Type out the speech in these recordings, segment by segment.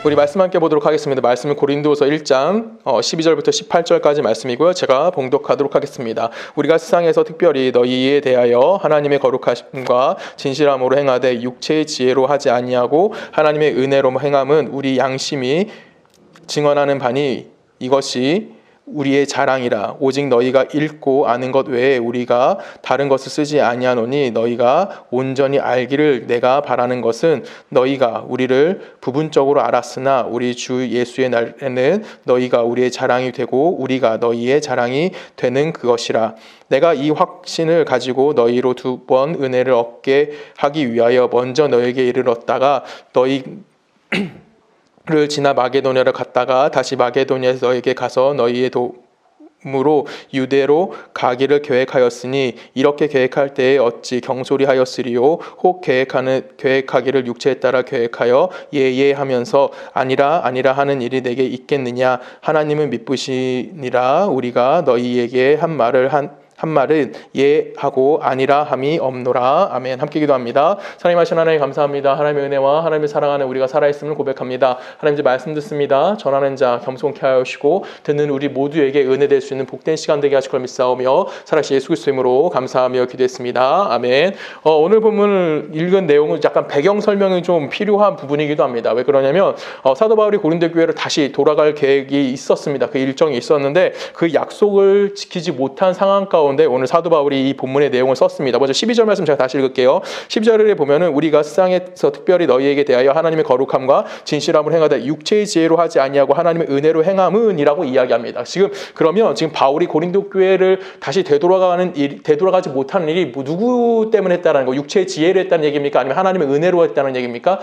우리 말씀 함께 보도록 하겠습니다. 말씀은 고린도후서 1장 12절부터 18절까지 말씀이고요. 제가 봉독하도록 하겠습니다. 우리가 세상에서 특별히 너희에 대하여 하나님의 거룩하심과 진실함으로 행하되 육체의 지혜로 하지 아니하고 하나님의 은혜로 행함은 우리 양심이 증언하는 바니 이것이 우리의 자랑이라. 오직 너희가 읽고 아는 것 외에 우리가 다른 것을 쓰지 아니하노니 너희가 온전히 알기를 내가 바라는 것은 너희가 우리를 부분적으로 알았으나 우리 주 예수의 날에는 너희가 우리의 자랑이 되고 우리가 너희의 자랑이 되는 그것이라. 내가 이 확신을 가지고 너희로 2번 은혜를 얻게 하기 위하여 먼저 너희에게 이르렀다가 를 지나 마게도냐를 갔다가 다시 마게도냐에서 너에게 가서 너희의 도움으로 유대로 가기를 계획하였으니 이렇게 계획할 때에 어찌 경솔이하였으리요. 혹 계획하기를 육체에 따라 계획하여 예하면서 아니라 하는 일이 내게 있겠느냐. 하나님은 미쁘시니라. 우리가 너희에게 한 말은 예하고 아니라 함이 없노라. 아멘. 함께 기도합니다. 사랑님 하신 하나님 감사합니다. 하나님의 은혜와 하나님의 사랑 안에 우리가 살아있음을 고백합니다. 하나님 이제 말씀 듣습니다. 전하는 자 겸손케 하여 주시고 듣는 우리 모두에게 은혜 될 수 있는 복된 시간 되게 하실 걸 믿사오며 살아계신 예수 그리스도의 이름으로 감사하며 기도했습니다. 아멘. 오늘 본문을 읽은 내용은 약간 배경 설명이 좀 필요한 부분이기도 합니다. 왜 그러냐면 사도 바울이 고린도 교회로 다시 돌아갈 계획이 있었습니다. 그 일정이 있었는데 그 약속을 지키지 못한 상황 가운데 오늘 사도 바울이 이 본문의 내용을 썼습니다. 먼저 12절 말씀 제가 다시 읽을게요. 12절에 보면은 우리가 세상에서 특별히 너희에게 대하여 하나님의 거룩함과 진실함을 행하되 육체의 지혜로 하지 아니하고 하나님의 은혜로 행함은 이라고 이야기합니다. 그러면 지금 바울이 고린도 교회를 다시 되돌아가지 못하는 일이 누구 때문에 했다는 거? 육체의 지혜로 했다는 얘기입니까? 아니면 하나님의 은혜로 했다는 얘기입니까?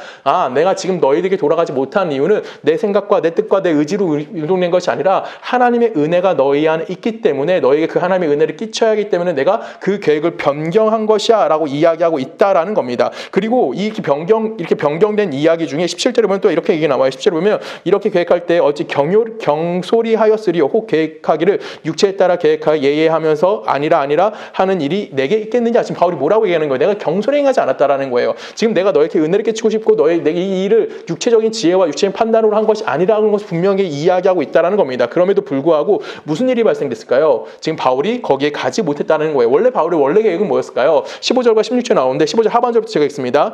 내가 지금 너희들에게 돌아가지 못한 이유는 내 생각과 내 뜻과 내 의지로 일동된 것이 아니라 하나님의 은혜가 너희 안에 있기 때문에 너희에게 그 하나님의 은혜를 끼쳐야 하기 때문에 내가 그 계획을 변경한 것이야 라고 이야기하고 있다라는 겁니다. 그리고 이렇게 변경된 이야기 중에 17절에 보면 또 이렇게 얘기 나와요. 17절에 보면 이렇게 계획할 때 어찌 경솔이 하였으리요. 혹 계획하기를 육체에 따라 계획하여 예하면서 아니라 하는 일이 내게 있겠느냐. 지금 바울이 뭐라고 얘기하는 거예요? 내가 경솔히 행하지 않았다라는 거예요. 지금 내가 너에게 은혜를 끼치고 싶고 내게 이 일을 육체적인 지혜와 육체적인 판단으로 한 것이 아니라는 것을 분명히 이야기하고 있다라는 겁니다. 그럼에도 불구하고 무슨 일이 발생됐을까요? 지금 바울이 거기에 가지 못했다는 거예요. 원래 바울의 원래 계획은 뭐였을까요? 15절과 16절 나오는데 15절 하반절부터 제가 읽습니다.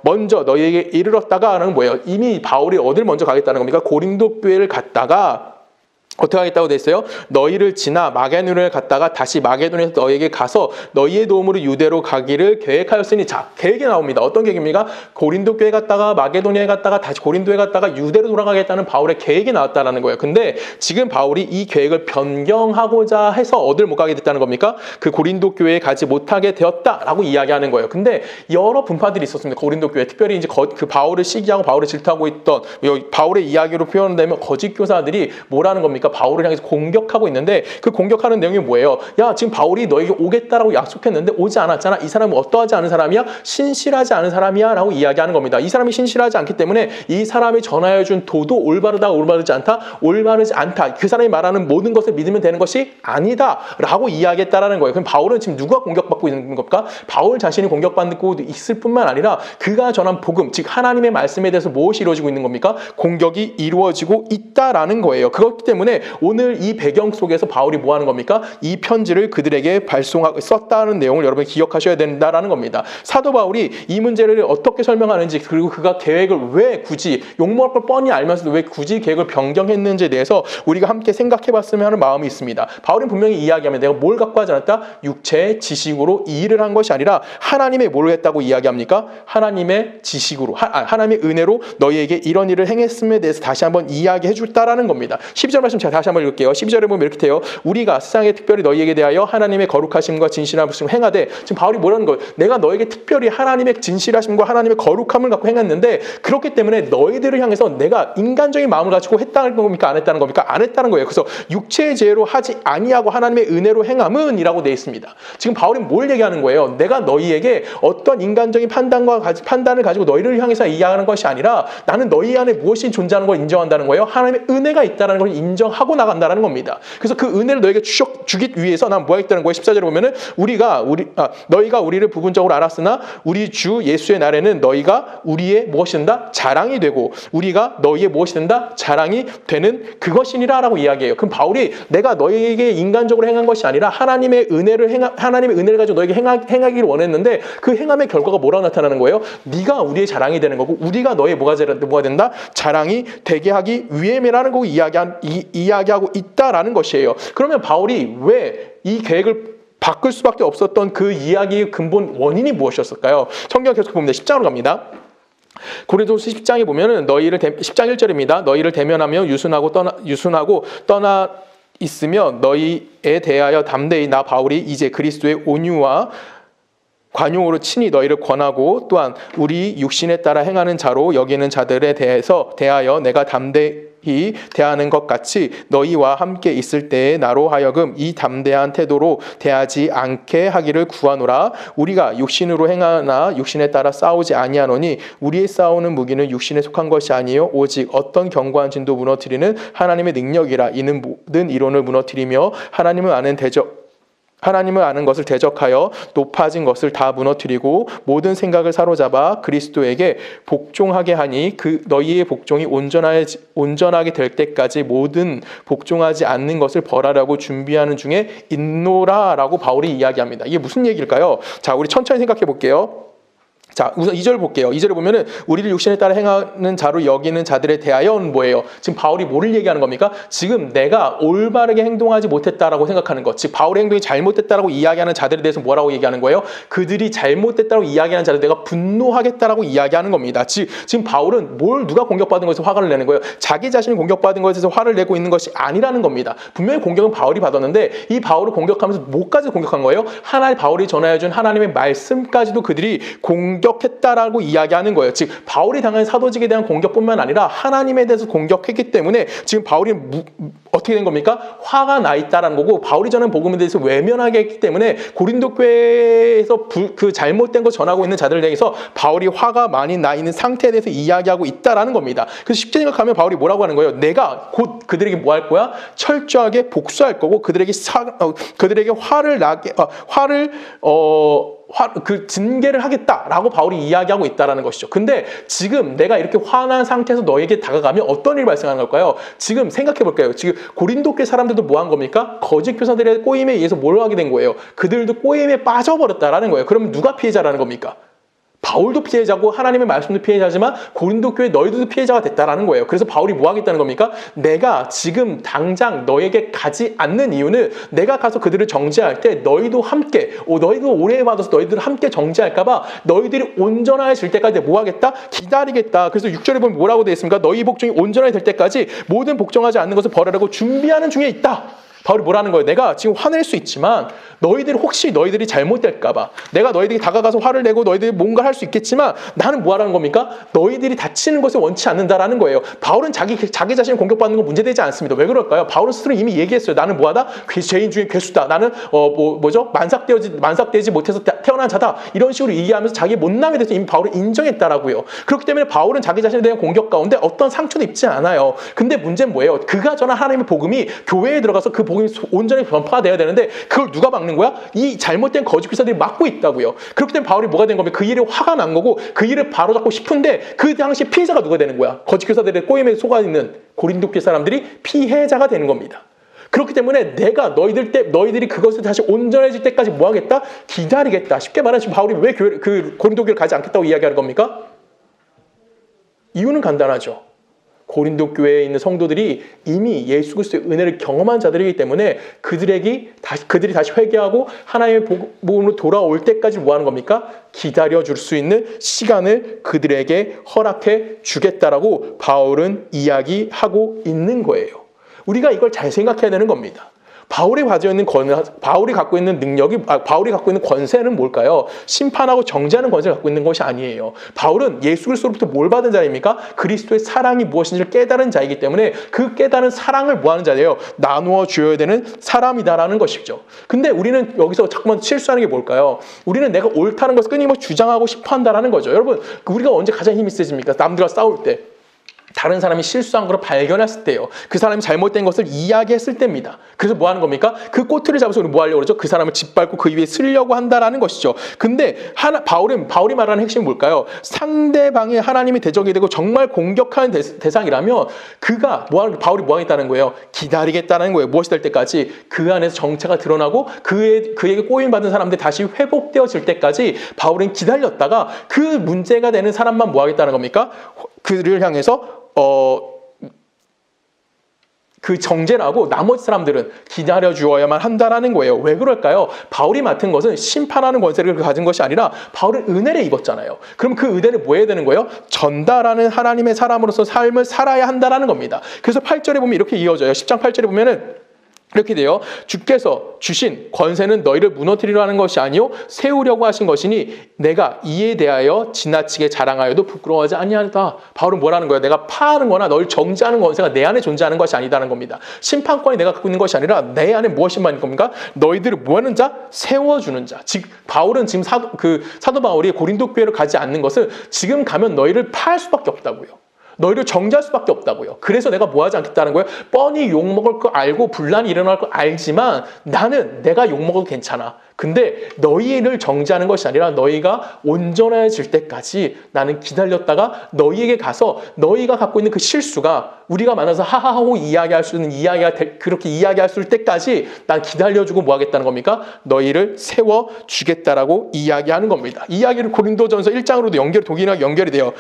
먼저 너희에게 이르렀다가 하는 뭐예요? 이미 바울이 어딜 먼저 가겠다는 겁니까? 고린도 교회를 갔다가 어떻게 하겠다고 돼 있어요? 너희를 지나 마게도냐를 갔다가 다시 마게도냐에서 너희에게 가서 너희의 도움으로 유대로 가기를 계획하였으니. 자, 계획이 나옵니다. 어떤 계획입니까? 고린도 교회 갔다가 마게도냐에 갔다가 다시 고린도에 갔다가 유대로 돌아가겠다는 바울의 계획이 나왔다는 거예요. 근데 지금 바울이 이 계획을 변경하고자 해서 어딜 못 가게 됐다는 겁니까? 그 고린도 교회에 가지 못하게 되었다라고 이야기하는 거예요. 근데 여러 분파들이 있었습니다. 고린도 교회, 특별히 이제 그 바울을 시기하고 바울을 질투하고 있던 바울의 이야기로 표현되면 거짓 교사들이 뭐라는 겁니까? 바울을 향해서 공격하고 있는데 그 공격하는 내용이 뭐예요? 야, 지금 바울이 너에게 오겠다라고 약속했는데 오지 않았잖아. 이 사람은 어떠하지 않은 사람이야? 신실하지 않은 사람이야 라고 이야기하는 겁니다. 이 사람이 신실하지 않기 때문에 이 사람이 전하여 준 도도 올바르다, 올바르지 않다, 올바르지 않다. 그 사람이 말하는 모든 것을 믿으면 되는 것이 아니다 라고 이야기했다라는 거예요. 그럼 바울은 지금 누가 공격받고 있는 겁니까? 바울 자신이 공격받고 있을 뿐만 아니라 그가 전한 복음, 즉 하나님의 말씀에 대해서 무엇이 이루어지고 있는 겁니까? 공격이 이루어지고 있다라는 거예요. 그렇기 때문에 오늘 이 배경 속에서 바울이 뭐 하는 겁니까? 이 편지를 그들에게 썼다는 내용을 여러분이 기억하셔야 된다라는 겁니다. 사도 바울이 이 문제를 어떻게 설명하는지, 그리고 그가 계획을 왜 굳이 욕먹을 걸 뻔히 알면서도 왜 굳이 계획을 변경했는지에 대해서 우리가 함께 생각해 봤으면 하는 마음이 있습니다. 바울은 분명히 이야기하면 내가 뭘 갖고 하지 않았다? 육체의 지식으로 이 일을 한 것이 아니라 하나님의 뭘 했다고 이야기합니까? 하나님의 지식으로, 하나님의 은혜로 너희에게 이런 일을 행했음에 대해서 다시 한번 이야기해 줬다라는 겁니다. 12절 말씀 제가 다시 한번 읽을게요. 12절에 보면 이렇게 돼요. 우리가 세상에 특별히 너희에게 대하여 하나님의 거룩하심과 진실함을 행하되, 지금 바울이 뭐라는 거예요? 내가 너에게 특별히 하나님의 진실하심과 하나님의 거룩함을 갖고 행했는데 그렇기 때문에 너희들을 향해서 내가 인간적인 마음을 가지고 했다는 겁니까? 안 했다는 겁니까? 안 했다는 거예요. 그래서 육체의 죄로 하지 아니하고 하나님의 은혜로 행함은 이라고 되어 있습니다. 지금 바울이 뭘 얘기하는 거예요? 내가 너희에게 어떤 인간적인 판단을 가지고 너희를 향해서 이야기하는 것이 아니라 나는 너희 안에 무엇이 존재하는 걸 인정한다는 거예요. 하나님의 은혜가 있다는 걸 인정하는 증명하고 나간다는 겁니다. 그래서 그 은혜를 너에게 주기 위해서 난 뭐 하겠다는 거예요. 14절에 보면은 너희가 우리를 부분적으로 알았으나 우리 주 예수의 날에는 너희가 우리의 무엇이 된다? 자랑이 되고 우리가 너희의 무엇이 된다? 자랑이 되는 그것이니라 라고 이야기해요. 그럼 바울이 내가 너희에게 인간적으로 행한 것이 아니라 하나님의 은혜를 가지고 너에게 행하기를 원했는데 그 행함의 결과가 뭐라고 나타나는 거예요? 네가 우리의 자랑이 되는 거고 우리가 너의 뭐가 된다? 자랑이 되게 하기 위함이라는 거 이야기하고 있다라는 것이에요. 그러면 바울이 왜 이 계획을 바꿀 수밖에 없었던 그 이야기의 근본 원인이 무엇이었을까요? 성경 계속 보면 10장으로 갑니다. 고린도서 10장에 보면은 10장 1절입니다. 너희를 대면하며 유순하고 떠나 있으며 너희에 대하여 담대히 나 바울이 이제 그리스도의 온유와 관용으로 친히 너희를 권하고 또한 우리 육신에 따라 행하는 자로 여기는 자들에 대하여 내가 담대히 대하는 것 같이 너희와 함께 있을 때에 나로 하여금 이 담대한 태도로 대하지 않게 하기를 구하노라. 우리가 육신으로 행하나 육신에 따라 싸우지 아니하노니 우리의 싸우는 무기는 육신에 속한 것이 아니요 오직 어떤 견고한 진도 무너뜨리는 하나님의 능력이라. 이는 모든 이론을 무너뜨리며 하나님을 아는 것을 대적하여 높아진 것을 다 무너뜨리고 모든 생각을 사로잡아 그리스도에게 복종하게 하니 그 너희의 복종이 온전하게 될 때까지 모든 복종하지 않는 것을 벌하려고 준비하는 중에 있노라라고 바울이 이야기합니다. 이게 무슨 얘기일까요? 자, 우리 천천히 생각해 볼게요. 자, 우선 2절 볼게요. 2절에 보면은 우리를 육신에 따라 행하는 자로 여기는 자들에 대하여는 뭐예요? 지금 바울이 뭐를 얘기하는 겁니까? 지금 내가 올바르게 행동하지 못했다라고 생각하는 것, 즉 바울의 행동이 잘못됐다라고 이야기하는 자들에 대해서 뭐라고 얘기하는 거예요? 그들이 잘못됐다라고 이야기하는 자들 내가 분노하겠다라고 이야기하는 겁니다. 지금 바울은 누가 공격받은 것에서 화를 내는 거예요? 자기 자신이 공격받은 것에서 화를 내고 있는 것이 아니라는 겁니다. 분명히 공격은 바울이 받았는데 이 바울을 공격하면서 뭐까지 공격한 거예요? 바울이 전하여준 하나님의 말씀까지도 그들이 공격했다라고 이야기하는 거예요. 즉 바울이 당한 사도직에 대한 공격뿐만 아니라 하나님에 대해서 공격했기 때문에 지금 바울이 어떻게 된 겁니까? 화가 나 있다라는 거고 바울이 전한 복음에 대해서 외면하게 했기 때문에 고린도 교회에서 그 잘못된 거 전하고 있는 자들에 대해서 바울이 화가 많이 나 있는 상태에 대해서 이야기하고 있다라는 겁니다. 그래서 쉽게 생각하면 바울이 뭐라고 하는 거예요? 내가 곧 그들에게 뭐 할 거야? 철저하게 복수할 거고 그들에게 그 징계를 하겠다라고 바울이 이야기하고 있다라는 것이죠. 근데 지금 내가 이렇게 화난 상태에서 너에게 다가가면 어떤 일이 발생하는 걸까요? 지금 생각해 볼까요? 지금 고린도 교회 사람들도 뭐 한 겁니까? 거짓 교사들의 꼬임에 의해서 뭘 하게 된 거예요? 그들도 꼬임에 빠져버렸다라는 거예요. 그럼 누가 피해자라는 겁니까? 바울도 피해자고 하나님의 말씀도 피해자지만 고린도 교회 너희들도 피해자가 됐다라는 거예요. 그래서 바울이 뭐 하겠다는 겁니까? 내가 지금 당장 너에게 가지 않는 이유는 내가 가서 그들을 정죄할 때 너희도 함께 너희도 오래 받아서 너희들 함께 정죄할까 봐 너희들이 온전해질 때까지 뭐 하겠다? 기다리겠다. 그래서 6절에 보면 뭐라고 되어 있습니까? 너희 복종이 온전하게 될 때까지 모든 복종하지 않는 것을 벌하려고 준비하는 중에 있다. 바울이 뭐라는 거예요? 내가 지금 화낼 수 있지만 혹시 너희들이 잘못될까봐 내가 너희들이 다가가서 화를 내고 너희들이 뭔가 할 수 있겠지만 나는 뭐 하라는 겁니까? 너희들이 다치는 것을 원치 않는다라는 거예요. 바울은 자기 자신을 공격받는 건 문제되지 않습니다. 왜 그럴까요? 바울은 스스로 이미 얘기했어요. 나는 뭐하다? 죄인 중에 괴수다. 나는 만삭되지 못해서 태어난 자다. 이런 식으로 얘기하면서 자기의 못남에 대해서 이미 바울은 인정했다라고요. 그렇기 때문에 바울은 자기 자신에 대한 공격 가운데 어떤 상처도 입지 않아요. 근데 문제는 뭐예요? 그가 전한 하나님의 복음이 교회에 들어가서 그 복음이 온전히 전파가 되어야 되는데 그걸 누가 막는 거야? 이 잘못된 거짓 교사들이 막고 있다고요. 그렇기 때문에 바울이 뭐가 된 겁니까? 그 일에 화가 난 거고 그 일을 바로잡고 싶은데 그 당시 피해자가 누가 되는 거야? 거짓 교사들의 꼬임에 속아 있는 고린도 교회 사람들이 피해자가 되는 겁니다. 그렇기 때문에 내가 너희들이 그것을 다시 온전해질 때까지 뭐 하겠다? 기다리겠다. 쉽게 말하면 지금 바울이 왜 고린도 교회를 가지 않겠다고 이야기하는 겁니까? 이유는 간단하죠. 고린도 교회에 있는 성도들이 이미 예수 그리스도의 은혜를 경험한 자들이기 때문에 그들이 다시 회개하고 하나님의 복음으로 돌아올 때까지 뭐 하는 겁니까? 기다려줄 수 있는 시간을 그들에게 허락해 주겠다라고 바울은 이야기하고 있는 거예요. 우리가 이걸 잘 생각해야 되는 겁니다. 바울이 갖고 있는 능력이, 바울이 갖고 있는 권세는 뭘까요? 심판하고 정죄하는 권세를 갖고 있는 것이 아니에요. 바울은 예수 그리스도로부터 뭘 받은 자입니까? 그리스도의 사랑이 무엇인지를 깨달은 자이기 때문에 그 깨달은 사랑을 뭐 하는 자예요? 나누어 주어야 되는 사람이다라는 것이죠. 근데 우리는 여기서 자꾸만 실수하는 게 뭘까요? 우리는 내가 옳다는 것을 끊임없이 주장하고 싶어 한다라는 거죠. 여러분, 우리가 언제 가장 힘이 세집니까? 남들과 싸울 때. 다른 사람이 실수한 걸 발견했을 때요. 그 사람이 잘못된 것을 이야기했을 때입니다. 그래서 뭐 하는 겁니까? 그 꼬투리를 잡아서 우리 뭐 하려고 그러죠? 그 사람을 짓밟고 그 위에 쓰려고 한다라는 것이죠. 근데 바울이 말하는 핵심이 뭘까요? 상대방의 하나님의 대적이 되고 정말 공격하는 대상이라면 바울이 뭐 하겠다는 거예요? 기다리겠다는 거예요. 무엇이 될 때까지? 그 안에서 정체가 드러나고 그에게 꼬임받은 사람들이 다시 회복되어질 때까지 바울은 기다렸다가 그 문제가 되는 사람만 뭐 하겠다는 겁니까? 그를 향해서 그 정죄라고 나머지 사람들은 기다려 주어야만 한다라는 거예요. 왜 그럴까요? 바울이 맡은 것은 심판하는 권세를 가진 것이 아니라 바울은 은혜를 입었잖아요. 그럼 그 은혜를 뭐 해야 되는 거예요? 전달하는 하나님의 사람으로서 삶을 살아야 한다라는 겁니다. 그래서 8절에 보면 이렇게 이어져요. 10장 8절에 보면은 이렇게 돼요. 주께서 주신 권세는 너희를 무너뜨리려 하는 것이 아니요 세우려고 하신 것이니 내가 이에 대하여 지나치게 자랑하여도 부끄러워하지 아니하다. 바울은 뭐라는 거예요? 내가 파하는 거나 너를 정죄하는 권세가 내 안에 존재하는 것이 아니다는 겁니다. 심판권이 내가 갖고 있는 것이 아니라 내 안에 무엇인만인 겁니까? 너희들을 뭐하는 자? 세워주는 자. 즉 바울은 지금 사도 바울이 고린도 교회를 가지 않는 것은 지금 가면 너희를 파할 수밖에 없다고요. 너희를 정죄할 수밖에 없다고요. 그래서 내가 뭐 하지 않겠다는 거예요? 뻔히 욕먹을 거 알고 분란이 일어날 거 알지만 나는 내가 욕먹어도 괜찮아. 근데 너희를 정죄하는 것이 아니라 너희가 온전해질 때까지 나는 기다렸다가 너희에게 가서 너희가 갖고 있는 그 실수가 우리가 만나서 하하하고 이야기할 수 있는 그렇게 이야기할 수 있을 때까지 난 기다려주고 뭐 하겠다는 겁니까? 너희를 세워주겠다라고 이야기하는 겁니다. 이 이야기를 고린도전서 1장으로도 동일하게 연결이 돼요.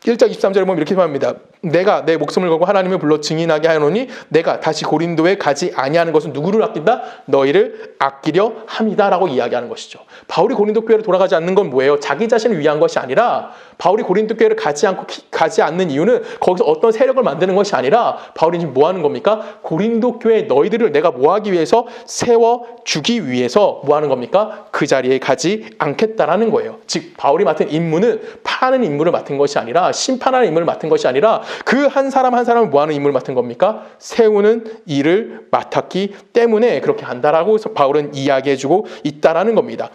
1장 23절에 보면 이렇게 말합니다. 내가 내 목숨을 걸고 하나님을 불러 증인하게 하노니 내가 다시 고린도에 가지 아니하는 것은 누구를 아낀다? 너희를 아끼려 함이다라고 이야기하는 것이죠. 바울이 고린도 교회로 돌아가지 않는 건 뭐예요? 자기 자신을 위한 것이 아니라 바울이 고린도 교회를 가지 않는 이유는 거기서 어떤 세력을 만드는 것이 아니라 바울이 지금 뭐 하는 겁니까? 고린도 교회 너희들을 내가 뭐 하기 위해서 세워주기 위해서 뭐 하는 겁니까? 그 자리에 가지 않겠다라는 거예요. 즉 바울이 맡은 임무는 파는 임무를 맡은 것이 아니라 심판하는 임무를 맡은 것이 아니라 그 한 사람 한 사람을 뭐 하는 임무를 맡은 겁니까? 세우는 일을 맡았기 때문에 그렇게 한다라고 바울은 이야기해주고 있다라는 겁니다.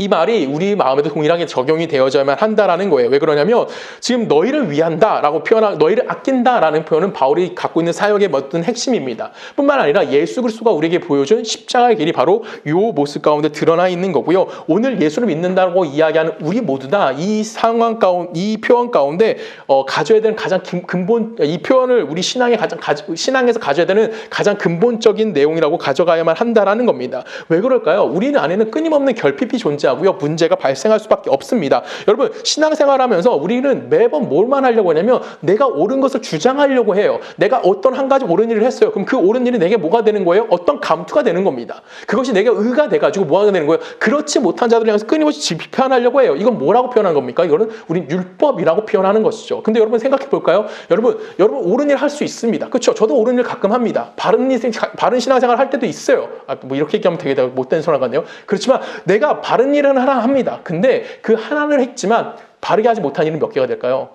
이 말이 우리 마음에도 동일하게 적용이 되어져야만 한다라는 거예요. 왜 그러냐면 지금 너희를 위한다라고 너희를 아낀다라는 표현은 바울이 갖고 있는 사역의 어떤 핵심입니다. 뿐만 아니라 예수 그리스도가 우리에게 보여준 십자가의 길이 바로 이 모습 가운데 드러나 있는 거고요. 오늘 예수를 믿는다고 이야기하는 우리 모두 다 이 상황 가운데, 이 표현 가운데 가져야 되는 가장 이 표현을 우리 신앙에서 가져야 되는 가장 근본적인 내용이라고 가져가야만 한다라는 겁니다. 왜 그럴까요? 우리 안에는 끊임없는 결핍이 존재하고요. 문제가 발생할 수밖에 없습니다. 여러분 신앙생활하면서 우리는 매번 뭘만 하려고 하냐면 내가 옳은 것을 주장하려고 해요. 내가 어떤 한 가지 옳은 일을 했어요. 그럼 그 옳은 일이 내게 뭐가 되는 거예요? 어떤 감투가 되는 겁니다. 그것이 내게 의가 돼가지고 뭐가 되는 거예요? 그렇지 못한 자들을 향해서 끊임없이 비판하려고 해요. 이건 뭐라고 표현한 겁니까? 이거는 우리 율법이라고 표현하는 것이죠. 근데 여러분 생각해 볼까요? 여러분 옳은 일 할 수 있습니다. 그렇죠? 저도 옳은 일 가끔 합니다. 바른 신앙생활 할 때도 있어요. 뭐 이렇게 얘기하면 되게 못된 소리 같네요. 그렇지만 내가 바른 일은 하나 합니다. 근데 그 하나를 했지만 바르게 하지 못한 일은 몇 개가 될까요?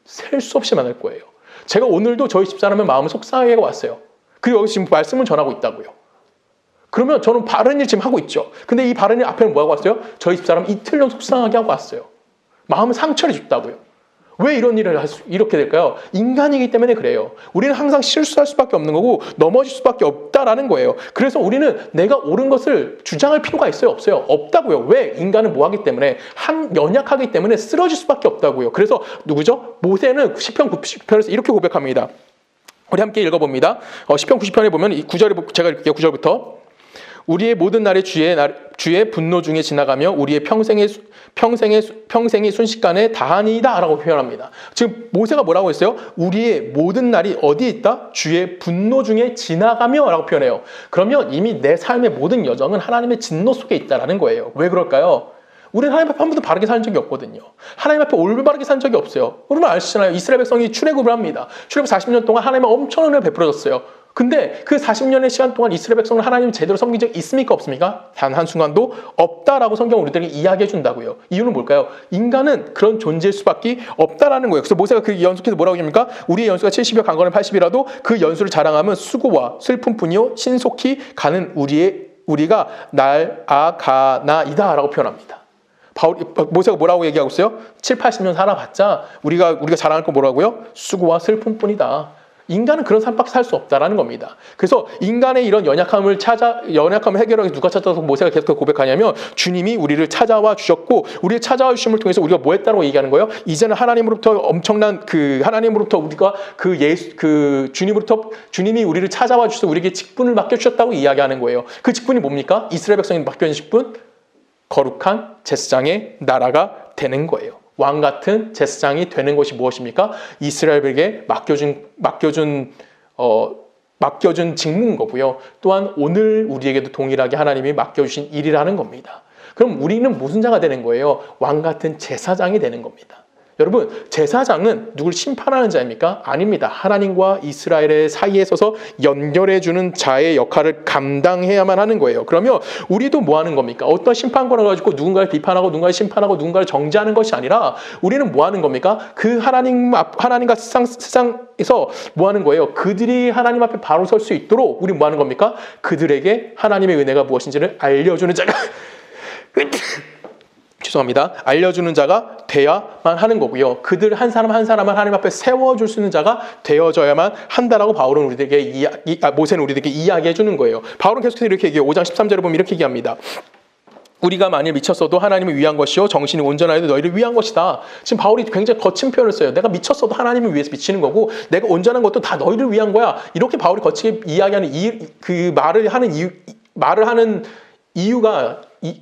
셀 수 없이 많을 거예요. 제가 오늘도 저희 집사람의 마음을 속상하게 왔어요. 그리고 여기 지금 말씀을 전하고 있다고요. 그러면 저는 바른 일 지금 하고 있죠. 근데 이 바른 일 앞에는 뭐 하고 왔어요? 저희 집사람 이틀 속상하게 하고 왔어요. 마음을 상처를 줬다고요. 왜 이런 일을 이렇게 될까요? 인간이기 때문에 그래요. 우리는 항상 실수할 수밖에 없는 거고 넘어질 수밖에 없다라는 거예요. 그래서 우리는 내가 옳은 것을 주장할 필요가 있어요? 없어요? 없다고요. 왜? 인간은 뭐하기 때문에 연약하기 때문에 쓰러질 수밖에 없다고요. 그래서 누구죠? 모세는 시편 90편에서 이렇게 고백합니다. 우리 함께 읽어봅니다. 시편 90편에 보면 이 9절에 제가 읽을게요. 9절부터 우리의 모든 날의 주의 분노 중에 지나가며 우리의 평생의 순식간에 다하니이다 라고 표현합니다. 지금 모세가 뭐라고 했어요? 우리의 모든 날이 어디에 있다? 주의 분노 중에 지나가며 라고 표현해요. 그러면 이미 내 삶의 모든 여정은 하나님의 진노 속에 있다는 거예요. 왜 그럴까요? 우리는 하나님 앞에 한 번도 바르게 산 적이 없거든요. 하나님 앞에 올바르게 산 적이 없어요. 여러분 아시잖아요. 이스라엘 백성이 출애굽을 합니다. 출애굽 40년 동안 하나님은 엄청난 은혜를 베풀어줬어요. 근데 그 40년의 시간 동안 이스라엘 백성을 하나님 제대로 섬긴 적 있습니까? 없습니까? 단 한순간도 없다라고 성경 우리들에게 이야기해 준다고요. 이유는 뭘까요? 인간은 그런 존재일 수밖에 없다라는 거예요. 그래서 모세가 그 연속해서 뭐라고 합니까? 우리의 연수가 70여 강건은 80이라도 그 연수를 자랑하면 수고와 슬픔뿐이요 신속히 가는 우리가 날아가나이다 라고 표현합니다. 모세가 뭐라고 얘기하고 있어요? 7, 80년 살아봤자 우리가 자랑할 건 뭐라고요? 수고와 슬픔뿐이다. 인간은 그런 삶밖에 살 수 없다라는 겁니다. 그래서 인간의 이런 연약함을 해결하기 누가 찾아서 모세가 계속 고백하냐면 주님이 우리를 찾아와 주셨고 우리를 찾아와 주심을 통해서 우리가 뭐 했다고 얘기하는 거예요? 이제는 하나님으로부터 엄청난 하나님으로부터 우리가 주님이 우리를 찾아와 주셔서 우리에게 직분을 맡겨 주셨다고 이야기하는 거예요. 그 직분이 뭡니까? 이스라엘 백성이 맡겨진 직분, 거룩한 제사장의 나라가 되는 거예요. 왕 같은 제사장이 되는 것이 무엇입니까? 이스라엘에게 맡겨준 직무인 거고요. 또한 오늘 우리에게도 동일하게 하나님이 맡겨주신 일이라는 겁니다. 그럼 우리는 무슨 자가 되는 거예요? 왕 같은 제사장이 되는 겁니다. 여러분, 제사장은 누굴 심판하는 자입니까? 아닙니다. 하나님과 이스라엘의 사이에 서서 연결해주는 자의 역할을 감당해야만 하는 거예요. 그러면 우리도 뭐 하는 겁니까? 어떤 심판권을 가지고 누군가를 비판하고 누군가를 심판하고 누군가를 정죄하는 것이 아니라 우리는 뭐 하는 겁니까? 그 하나님과 세상에서 뭐 하는 거예요? 그들이 하나님 앞에 바로 설 수 있도록 우리 뭐 하는 겁니까? 그들에게 하나님의 은혜가 무엇인지를 알려주는 자가 죄송합니다. 알려주는 자가 돼야만 하는 거고요. 그들 한 사람 한 사람을 하나님 앞에 세워줄 수 있는 자가 되어져야만 한다라고 모세는 우리에게 이야기해 주는 거예요. 바울은 계속해서 이렇게 얘기해요. 5장 13절에 보면 이렇게 얘기합니다. 우리가 만일 미쳤어도 하나님을 위한 것이요 정신이 온전하여도 너희를 위한 것이다. 지금 바울이 굉장히 거친 표현을 써요. 내가 미쳤어도 하나님을 위해서 미치는 거고 내가 온전한 것도 다 너희를 위한 거야. 이렇게 바울이 거치게 이야기하는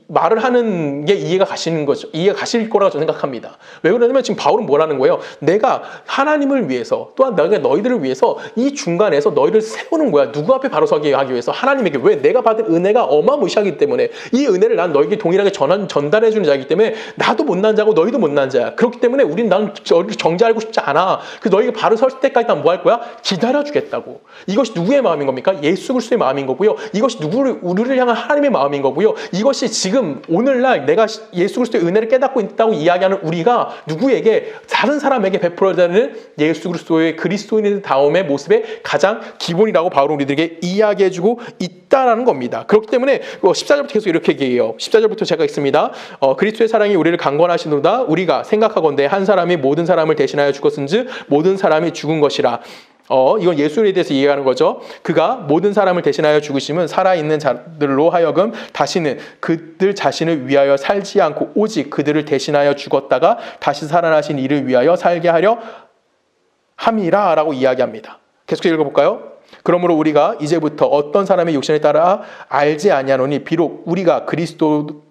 말을 하는 게 이해가 가시는 거죠. 이해가 가실 거라고 저는 생각합니다. 왜 그러냐면 지금 바울은 뭐라는 거예요? 내가 하나님을 위해서 또한 내가 너희들을 위해서 이 중간에서 너희를 세우는 거야. 누구 앞에 바로 서게 하기 위해서 하나님에게. 왜? 내가 받은 은혜가 어마무시하기 때문에 이 은혜를 난 너에게 동일하게 전달해 주는 자이기 때문에 나도 못난 자고 너희도 못난 자야. 그렇기 때문에 나는 정죄하고 싶지 않아. 너희가 바로 설 때까지 난 뭐 할 거야? 기다려 주겠다고. 이것이 누구의 마음인 겁니까? 예수 그리스도의 마음인 거고요. 이것이 우리를 향한 하나님의 마음인 거고요. 이것이 지금 오늘날 내가 예수 그리스도의 은혜를 깨닫고 있다고 이야기하는 우리가 누구에게 다른 사람에게 베풀어야 되는 예수 그리스도인의 다음의 모습의 가장 기본이라고 바울은 우리들에게 이야기해주고 있다라는 겁니다. 그렇기 때문에 14절부터 계속 이렇게 얘기해요. 14절부터 제가 읽습니다. 그리스도의 사랑이 우리를 강권하시노다. 우리가 생각하건대 한 사람이 모든 사람을 대신하여 죽었은즉 모든 사람이 죽은 것이라. 이건 예수에 대해서 이해하는 거죠. 그가 모든 사람을 대신하여 죽으심은 살아있는 자들로 하여금 다시는 그들 자신을 위하여 살지 않고 오직 그들을 대신하여 죽었다가 다시 살아나신 이를 위하여 살게 하려 함이라 라고 이야기합니다. 계속 읽어볼까요? 그러므로 우리가 이제부터 어떤 사람의 육신에 따라 알지 아니하노니 비록 우리가 그리스도도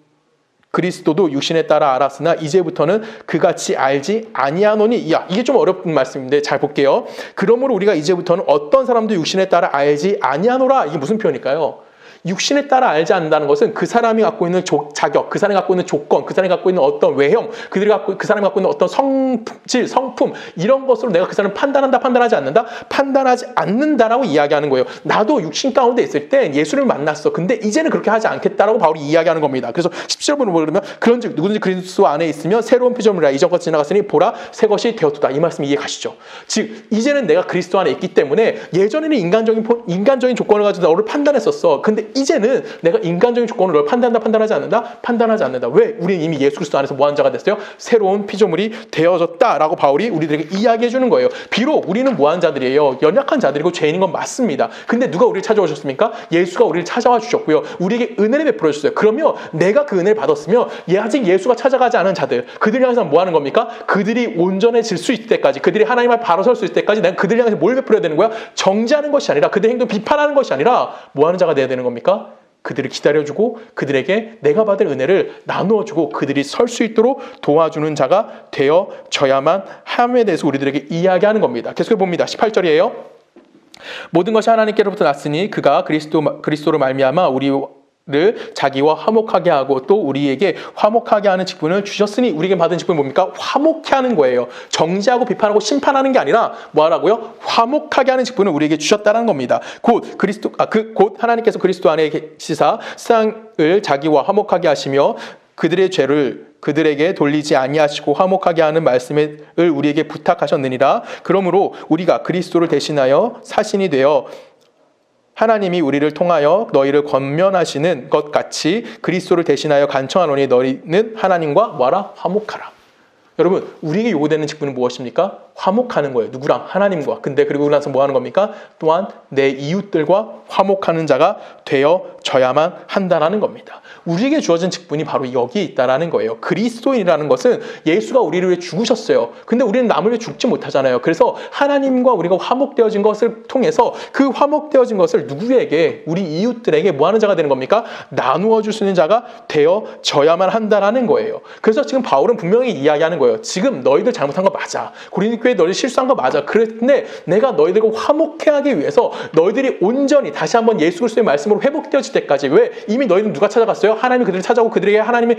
육신에 따라 알았으나 이제부터는 그같이 알지 아니하노니. 이게 좀 어렵은 말씀인데 잘 볼게요. 그러므로 우리가 이제부터는 어떤 사람도 육신에 따라 알지 아니하노라. 이게 무슨 표현일까요? 육신에 따라 알지 않는다는 것은 그 사람이 갖고 있는 자격, 그 사람이 갖고 있는 조건, 그 사람이 갖고 있는 어떤 외형, 그 사람이 갖고 있는 어떤 성질, 성품 이런 것으로 내가 그 사람을 판단하지 않는다? 판단하지 않는다라고 이야기하는 거예요. 나도 육신 가운데 있을 때 예수를 만났어. 근데 이제는 그렇게 하지 않겠다라고 바울이 이야기하는 겁니다. 그래서 17절을 보면 그런즉 누구든지 그리스도 안에 있으면 새로운 피조물이라 이전 것이 지나갔으니 보라 새 것이 되었도다. 이 말씀 이해 가시죠? 즉 이제는 내가 그리스도 안에 있기 때문에 예전에는 인간적인 조건을 가지고 너를 판단했었어. 근데 이제는 내가 인간적인 조건을 널 판단하지 않는다? 판단하지 않는다. 왜? 우리는 이미 예수 그리스도 안에서 뭐한 자가 됐어요? 새로운 피조물이 되어졌다라고 바울이 우리들에게 이야기해 주는 거예요. 비록 우리는 뭐한 자들이에요. 연약한 자들이고 죄인인 건 맞습니다. 근데 누가 우리를 찾아오셨습니까? 예수가 우리를 찾아와 주셨고요. 우리에게 은혜를 베풀어 주셨어요. 그러면 내가 그 은혜를 받았으면 아직 예수가 찾아가지 않은 자들, 그들이 항상 뭐 하는 겁니까? 그들이 온전해질 수 있을 때까지, 그들이 하나님 앞에 바로 설 수 있을 때까지 내가 그들을 향해서 뭘 베풀어야 되는 거야? 정죄하는 것이 아니라, 그들의 행동 비판하는 것이 아니라 뭐 하는 자가 돼야 되는 겁니까? 그들을 기다려주고 그들에게 내가 받을 은혜를 나누어주고 그들이 설 수 있도록 도와주는 자가 되어져야만 함에 대해서 우리들에게 이야기하는 겁니다. 계속해 봅니다. 18절이에요. 모든 것이 하나님께로부터 났으니 그가 그리스도로 말미암아 우리를 자기와 화목하게 하고 또 우리에게 화목하게 하는 직분을 주셨으니. 우리에게 받은 직분이 뭡니까? 화목케 하는 거예요. 정죄하고 비판하고 심판하는 게 아니라 뭐 하라고요? 화목하게 하는 직분을 우리에게 주셨다는 겁니다. 곧 하나님께서 그리스도 안에 계시사 세상을 자기와 화목하게 하시며 그들의 죄를 그들에게 돌리지 아니하시고 화목하게 하는 말씀을 우리에게 부탁하셨느니라. 그러므로 우리가 그리스도를 대신하여 사신이 되어 하나님이 우리를 통하여 너희를 권면하시는 것 같이 그리스도를 대신하여 간청하노니 너희는 하나님과 뭐하라? 화목하라. 여러분, 우리에게 요구되는 직분은 무엇입니까? 화목하는 거예요. 누구랑? 하나님과. 근데 그리고 나서 뭐 하는 겁니까? 또한 내 이웃들과 화목하는 자가 되어져야만 한다는 겁니다. 우리에게 주어진 직분이 바로 여기에 있다는 거예요. 그리스도인이라는 것은 예수가 우리를 위해 죽으셨어요. 근데 우리는 남을 위해 죽지 못하잖아요. 그래서 하나님과 우리가 화목되어진 것을 통해서 그 화목되어진 것을 누구에게? 우리 이웃들에게 뭐 하는 자가 되는 겁니까? 나누어 줄 수 있는 자가 되어져야만 한다는 거예요. 그래서 지금 바울은 분명히 이야기하는 거예요. 지금 너희들 잘못한 거 맞아. 고린도 교회 너희들 실수한 거 맞아. 그런데 내가 너희들과 화목해 하기 위해서 너희들이 온전히 다시 한번 예수 그리스도의 말씀으로 회복되어질 때까지, 왜? 이미 너희는 누가 찾아갔어요? 하나님이 그들을 찾아오고 그들에게 하나님이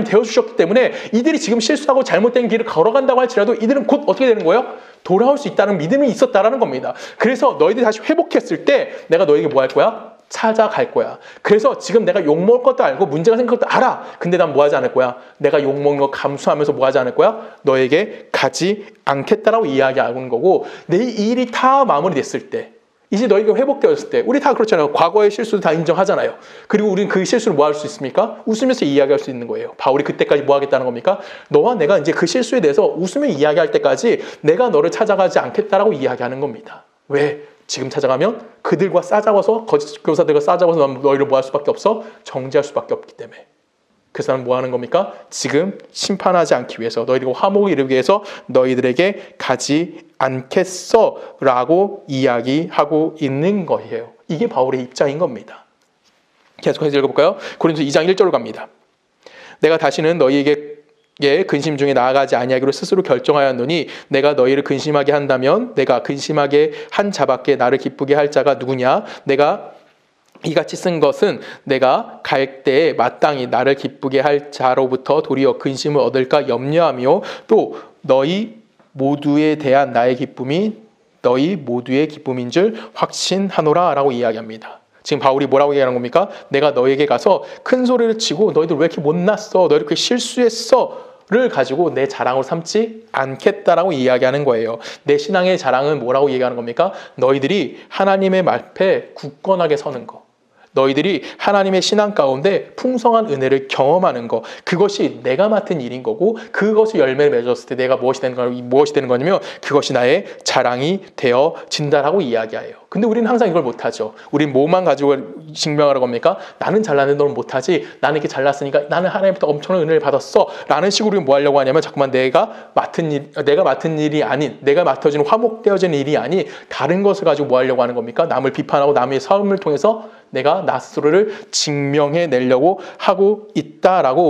되어주셨기 때문에 이들이 지금 실수하고 잘못된 길을 걸어간다고 할지라도 이들은 곧 어떻게 되는 거예요? 돌아올 수 있다는 믿음이 있었다라는 겁니다. 그래서 너희들이 다시 회복했을 때 내가 너희에게 뭐 할 거야? 찾아갈 거야. 그래서 지금 내가 욕먹을 것도 알고 문제가 생길 것도 알아. 근데 난 뭐 하지 않을 거야? 내가 욕먹는 거 감수하면서 뭐 하지 않을 거야? 너에게 가지 않겠다라고 이야기하는 거고, 내 일이 다 마무리됐을 때, 이제 너희가 회복되었을 때, 우리 다 그렇잖아요. 과거의 실수도 다 인정하잖아요. 그리고 우리는 그 실수를 뭐 할 수 있습니까? 웃으면서 이야기할 수 있는 거예요. 바울이 그때까지 뭐 하겠다는 겁니까? 너와 내가 이제 그 실수에 대해서 웃으며 이야기할 때까지 내가 너를 찾아가지 않겠다라고 이야기하는 겁니다. 왜? 지금 찾아가면 그들과 싸잡아서, 거짓 교사들과 싸잡아서 너희를 뭐 할 수밖에 없어? 정죄할 수밖에 없기 때문에. 그래서 나는 뭐 하는 겁니까? 지금 심판하지 않기 위해서, 너희들과 화목을 이루기 위해서 너희들에게 가지 않겠어 라고 이야기하고 있는 거예요. 이게 바울의 입장인 겁니다. 계속해서 읽어볼까요? 고린도 2장 1절로 갑니다. 내가 다시는 너희에게 근심 중에 나아가지 아니하기로 스스로 결정하였노니 내가 너희를 근심하게 한다면 내가 근심하게 한 자밖에 나를 기쁘게 할 자가 누구냐? 내가 이같이 쓴 것은 내가 갈 때에 마땅히 나를 기쁘게 할 자로부터 도리어 근심을 얻을까 염려하며, 또 너희 모두에 대한 나의 기쁨이 너희 모두의 기쁨인 줄 확신하노라 라고 이야기합니다. 지금 바울이 뭐라고 얘기하는 겁니까? 내가 너에게 가서 큰 소리를 치고 너희들 왜 이렇게 못났어? 너희들 이렇게 실수했어? 를 가지고 내 자랑으로 삼지 않겠다라고 이야기하는 거예요. 내 신앙의 자랑은 뭐라고 얘기하는 겁니까? 너희들이 하나님의 말패 굳건하게 서는 거, 너희들이 하나님의 신앙 가운데 풍성한 은혜를 경험하는 것, 그것이 내가 맡은 일인 거고, 그것이 열매를 맺었을 때 내가 무엇이 되는 거냐면 그것이 나의 자랑이 되어진다라고 이야기해요. 근데 우리는 항상 이걸 못하죠. 우리는 뭐만 가지고 증명하라고 합니까? 나는 잘났는데 너는 못하지. 나는 이렇게 잘났으니까 나는 하나님부터 엄청난 은혜를 받았어 라는 식으로 뭐 하려고 하냐면, 자꾸만 내가 맡은 일이 아닌, 내가 맡아지는 화목되어지는 일이 아닌 다른 것을 가지고 뭐 하려고 하는 겁니까? 남을 비판하고 남의 삶을 통해서 내가 나 스스로를 증명해 내려고 하고 있다라고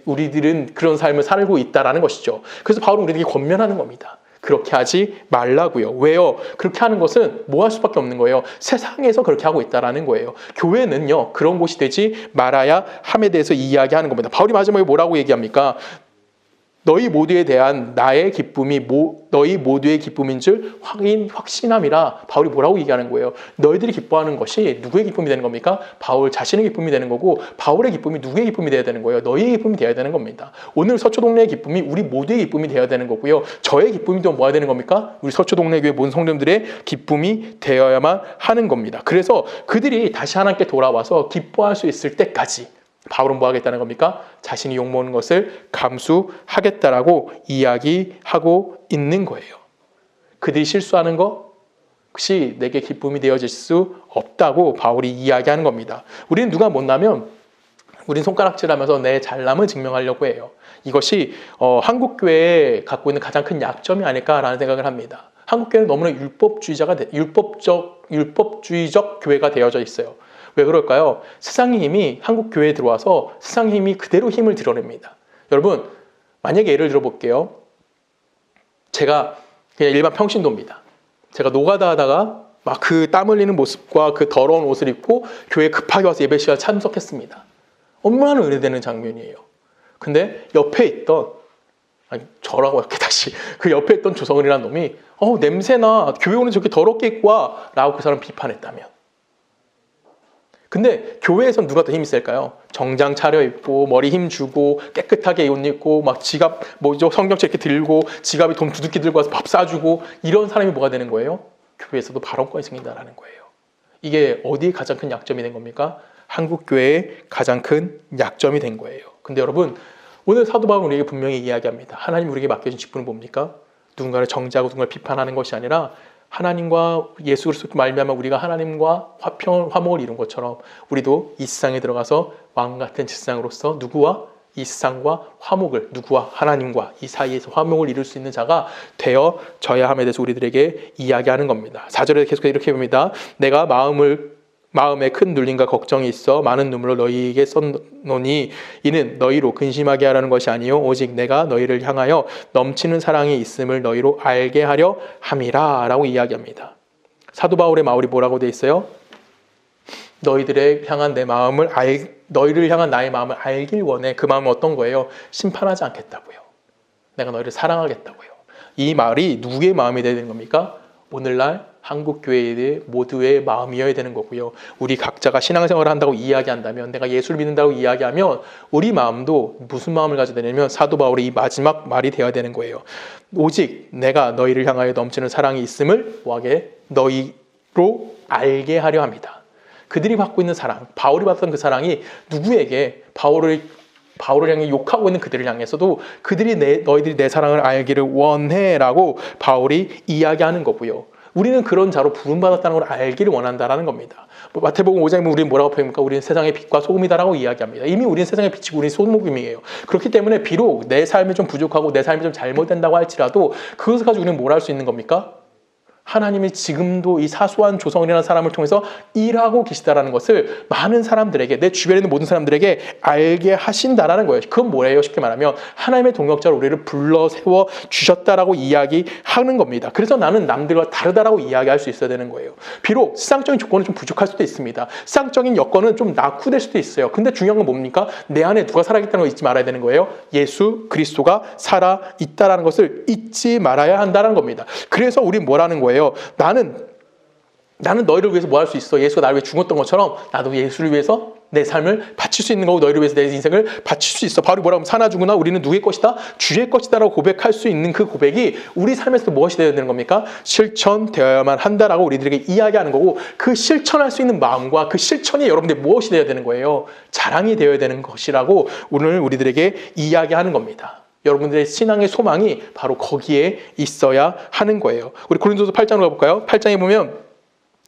우리들은 그런 삶을 살고 있다라는 것이죠. 그래서 바울은 우리에게 권면하는 겁니다. 그렇게 하지 말라고요. 왜요? 그렇게 하는 것은 뭐 할 수밖에 없는 거예요. 세상에서 그렇게 하고 있다라는 거예요. 교회는요, 그런 곳이 되지 말아야 함에 대해서 이야기하는 겁니다. 바울이 마지막에 뭐라고 얘기합니까? 너희 모두에 대한 나의 기쁨이 너희 모두의 기쁨인 줄 확신함이라. 바울이 뭐라고 얘기하는 거예요? 너희들이 기뻐하는 것이 누구의 기쁨이 되는 겁니까? 바울 자신의 기쁨이 되는 거고, 바울의 기쁨이 누구의 기쁨이 되어야 되는 거예요? 너희의 기쁨이 되어야 되는 겁니다. 오늘 서초동네의 기쁨이 우리 모두의 기쁨이 되어야 되는 거고요. 저의 기쁨이 또 뭐야 되는 겁니까? 우리 서초동네 교회 모든 성도님들의 기쁨이 되어야만 하는 겁니다. 그래서 그들이 다시 하나님께 돌아와서 기뻐할 수 있을 때까지 바울은 뭐 하겠다는 겁니까? 자신이 욕먹는 것을 감수하겠다라고 이야기하고 있는 거예요. 그들이 실수하는 것이 내게 기쁨이 되어질 수 없다고 바울이 이야기하는 겁니다. 우리는 누가 못나면 우린 손가락질하면서 내 잘남을 증명하려고 해요. 이것이 한국교회에 갖고 있는 가장 큰 약점이 아닐까라는 생각을 합니다. 한국교회는 너무나 율법주의적 교회가 되어져 있어요. 왜 그럴까요? 세상의 힘이 한국 교회에 들어와서 세상의 힘이 그대로 힘을 드러냅니다. 여러분, 만약에 예를 들어 볼게요. 제가 그냥 일반 평신도입니다. 제가 노가다 하다가 막 그 땀 흘리는 모습과 그 더러운 옷을 입고 교회에 급하게 와서 예배 시간에 참석했습니다. 얼마나 은혜되는 장면이에요. 근데 옆에 있던, 저라고 이렇게 다시 그 옆에 있던 조성은이라는 놈이 냄새나, 교회 오는 저렇게 더럽게 입고 와 라고 그 사람 비판했다면, 근데 교회에선 누가 더 힘이 셀까요? 정장 차려입고 머리 힘주고 깨끗하게 옷 입고 막 지갑 성경책 이렇게 들고 지갑에 돈 두둑히 들고 와서 밥 사주고, 이런 사람이 뭐가 되는 거예요? 교회에서도 발언권이 생긴다라는 거예요. 이게 어디에 가장 큰 약점이 된 겁니까? 한국교회의 가장 큰 약점이 된 거예요. 근데 여러분, 오늘 사도 바울은 우리에게 분명히 이야기합니다. 하나님 우리에게 맡겨진 직분은 뭡니까? 누군가를 정죄하고 누군가를 비판하는 것이 아니라 하나님과 예수 그리스도 말미암아 우리가 하나님과 화목을 이룬 것처럼 우리도 이 세상에 들어가서 왕 같은 제사장으로서 누구와 이 세상과 화목을, 누구와 하나님과 이 사이에서 화목을 이룰 수 있는 자가 되어져야 함에 대해서 우리들에게 이야기하는 겁니다. 4절에 계속 이렇게 봅니다. 내가 마음에 큰 눌림과 걱정이 있어 많은 눈물로 너희에게 썼노니 이는 너희로 근심하게 하라는 것이 아니요 오직 내가 너희를 향하여 넘치는 사랑이 있음을 너희로 알게 하려 함이라 라고 이야기합니다. 사도 바울의 말이 뭐라고 돼 있어요? 너희를 향한 나의 마음을 알길 원해. 그 마음은 어떤 거예요? 심판하지 않겠다고요. 내가 너희를 사랑하겠다고요. 이 말이 누구의 마음이 되는 겁니까? 오늘날 한국교회의 모두의 마음이어야 되는 거고요. 우리 각자가 신앙생활을 한다고 이야기한다면, 내가 예수를 믿는다고 이야기하면 우리 마음도 무슨 마음을 가져야 되냐면 사도 바울의 이 마지막 말이 되어야 되는 거예요. 오직 내가 너희를 향하여 넘치는 사랑이 있음을 뭐하게? 너희로 알게 하려 합니다. 그들이 받고 있는 사랑, 바울이 받던 그 사랑이 누구에게 바울을 향해 욕하고 있는 그들을 향해서도 너희들이 내 사랑을 알기를 원해라고 바울이 이야기하는 거고요. 우리는 그런 자로 부름받았다는 걸 알기를 원한다라는 겁니다. 마태복음 5장에 보면 우리는 뭐라고 표현합니까? 우리는 세상의 빛과 소금이다라고 이야기합니다. 이미 우리는 세상의 빛이고 우리는 소금이에요. 그렇기 때문에 비록 내 삶이 좀 부족하고 내 삶이 좀 잘못된다고 할지라도 그것을 가지고 우리는 뭘 할 수 있는 겁니까? 하나님이 지금도 이 사소한 조성이라는 사람을 통해서 일하고 계시다라는 것을 많은 사람들에게, 내 주변에 있는 모든 사람들에게 알게 하신다라는 거예요. 그건 뭐예요? 쉽게 말하면 하나님의 동역자로 우리를 불러 세워 주셨다라고 이야기하는 겁니다. 그래서 나는 남들과 다르다라고 이야기할 수 있어야 되는 거예요. 비록 세상적인 조건은 좀 부족할 수도 있습니다. 세상적인 여건은 좀 낙후될 수도 있어요. 근데 중요한 건 뭡니까? 내 안에 누가 살아있다는 걸 잊지 말아야 되는 거예요. 예수 그리스도가 살아있다라는 것을 잊지 말아야 한다는 겁니다. 그래서 우리는 뭐라는 거예요? 나는 너희를 위해서 뭐 할 수 있어? 예수가 나를 위해 죽었던 것처럼 나도 예수를 위해서 내 삶을 바칠 수 있는 거고 너희를 위해서 내 인생을 바칠 수 있어. 바로 뭐라고 하면 사나 죽으나 우리는 누구의 것이다? 주의 것이다 라고 고백할 수 있는 그 고백이 우리 삶에서 무엇이 되어야 되는 겁니까? 실천되어야만 한다라고 우리들에게 이야기하는 거고, 그 실천할 수 있는 마음과 그 실천이 여러분들 무엇이 되어야 되는 거예요? 자랑이 되어야 되는 것이라고 오늘 우리들에게 이야기하는 겁니다. 여러분들의 신앙의 소망이 바로 거기에 있어야 하는 거예요. 우리 고린도서 8장으로 가볼까요? 8장에 보면